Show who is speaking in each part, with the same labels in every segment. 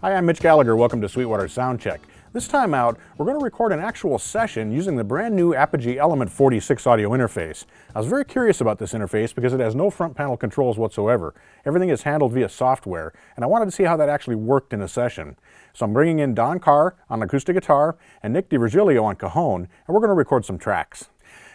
Speaker 1: Hi, I'm Mitch Gallagher. Welcome to Sweetwater Soundcheck. This time out, we're going to record an actual session using the brand new Apogee Element 46 audio interface. I was very curious about this interface because it has no front panel controls whatsoever. Everything is handled via software, and I wanted to see how that actually worked in a session. So I'm bringing in Carr on acoustic guitar and Nick DiVirgilio on cajon, and we're going to record some tracks.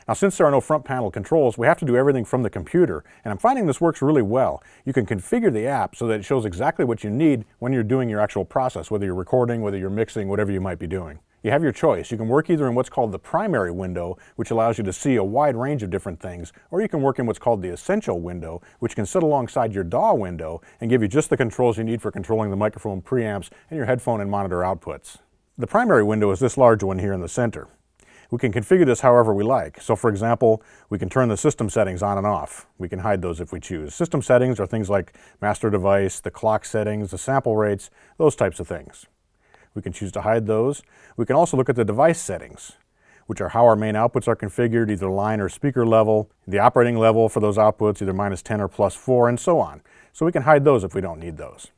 Speaker 1: Now, since there are no front panel controls, we have to do everything from the computer, and I'm finding this works really well. You can configure the app so that it shows exactly what you need when you're doing your actual process, whether you're recording, whether you're mixing, whatever you might be doing. You have your choice. You can work either in what's called the primary window, which allows you to see a wide range of different things, or you can work in what's called the essential window, which can sit alongside your DAW window and give you just the controls you need for controlling the microphone preamps and your headphone and monitor outputs. The primary window is this large one here in the center. We can configure this however we like. So for example, we can turn the system settings on and off. We can hide those if we choose. System settings are things like master device, the clock settings, the sample rates, those types of things. We can choose to hide those. We can also look at the device settings, which are how our main outputs are configured, either line or speaker level, the operating level for those outputs, either -10 or +4, and so on. So we can hide those if we don't need those.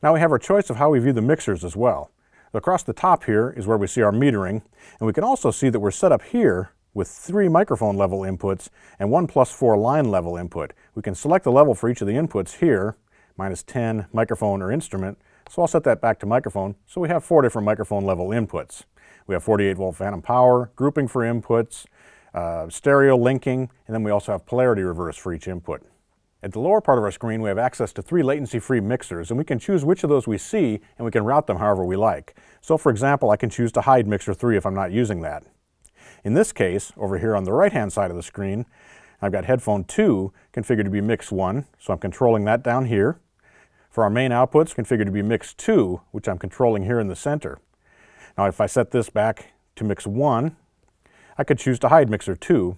Speaker 1: Now we have our choice of how we view the mixers as well. Across the top here is where we see our metering, and we can also see that we're set up here with 3 microphone level inputs and 1 +4 line level input. We can select the level for each of the inputs here, -10, microphone or instrument, so I'll set that back to microphone, so we have 4 different microphone level inputs. We have 48 volt phantom power, grouping for inputs, stereo linking, and then we also have polarity reverse for each input. At the lower part of our screen, we have access to 3 latency-free mixers, and we can choose which of those we see, and we can route them however we like. So for example, I can choose to hide mixer 3 if I'm not using that. In this case, over here on the right-hand side of the screen, I've got headphone 2 configured to be mix 1, so I'm controlling that down here. For our main outputs, configured to be mix 2, which I'm controlling here in the center. Now if I set this back to mix 1, I could choose to hide mixer 2,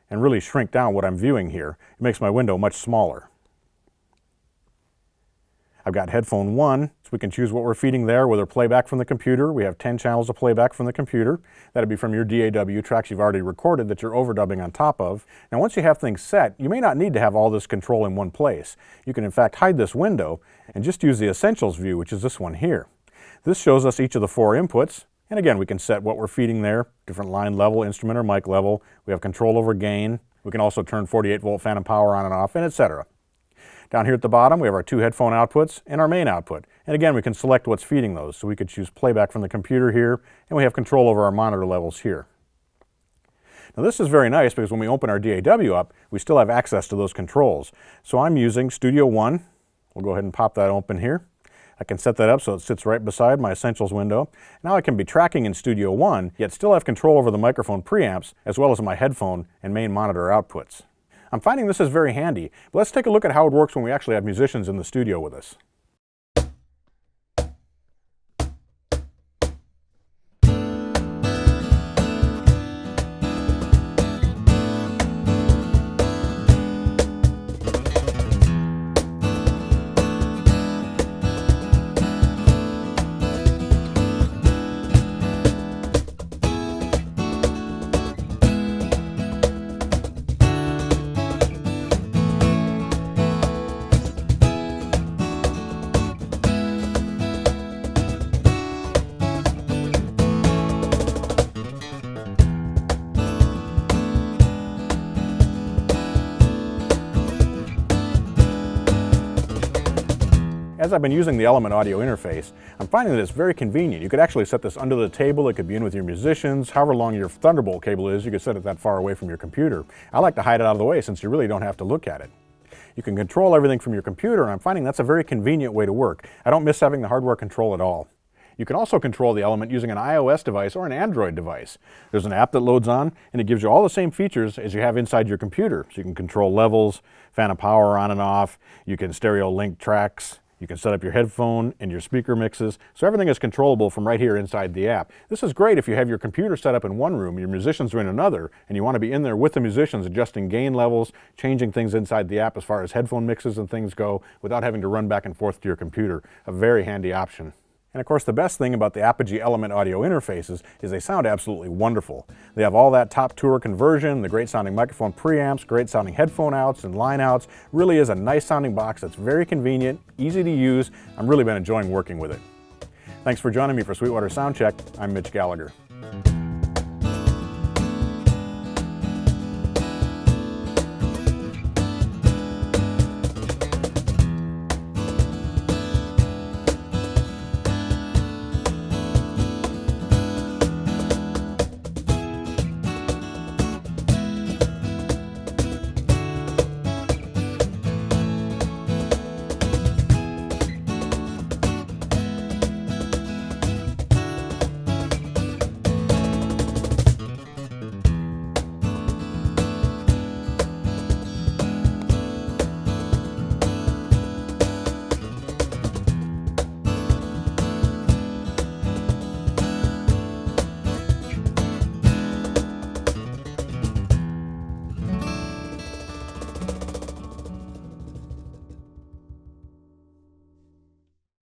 Speaker 1: and really shrink down what I'm viewing here. It makes my window much smaller. I've got headphone 1, so we can choose what we're feeding there, whether playback from the computer. We have 10 channels of playback from the computer. That'd be from your DAW tracks you've already recorded that you're overdubbing on top of. Now once you have things set, you may not need to have all this control in one place. You can in fact hide this window and just use the Essentials view, which is this one here. This shows us each of the 4 inputs. And again, we can set what we're feeding there, different line level, instrument or mic level. We have control over gain. We can also turn 48 volt phantom power on and off, and etc. Down here at the bottom, we have our 2 headphone outputs and our main output. And again, we can select what's feeding those. So we could choose playback from the computer here, and we have control over our monitor levels here. Now this is very nice because when we open our DAW up, we still have access to those controls. So I'm using Studio One. We'll go ahead and pop that open here. I can set that up so it sits right beside my Essentials window. Now I can be tracking in Studio One, yet still have control over the microphone preamps, as well as my headphone and main monitor outputs. I'm finding this is very handy, but let's take a look at how it works when we actually have musicians in the studio with us. As I've been using the Element audio interface, I'm finding that it's very convenient. You could actually set this under the table, it could be in with your musicians, however long your Thunderbolt cable is, you could set it that far away from your computer. I like to hide it out of the way since you really don't have to look at it. You can control everything from your computer, and I'm finding that's a very convenient way to work. I don't miss having the hardware control at all. You can also control the Element using an iOS device or an Android device. There's an app that loads on, and it gives you all the same features as you have inside your computer. So you can control levels, phantom power on and off, you can stereo link tracks, you can set up your headphone and your speaker mixes, so everything is controllable from right here inside the app. This is great if you have your computer set up in one room, your musicians are in another, and you want to be in there with the musicians adjusting gain levels, changing things inside the app as far as headphone mixes and things go, without having to run back and forth to your computer. A very handy option. And of course, the best thing about the Apogee Element audio interfaces is they sound absolutely wonderful. They have all that top tour conversion, the great sounding microphone preamps, great sounding headphone outs and line outs. Really is a nice sounding box that's very convenient, easy to use. I've really been enjoying working with it. Thanks for joining me for Sweetwater Soundcheck. I'm Mitch Gallagher.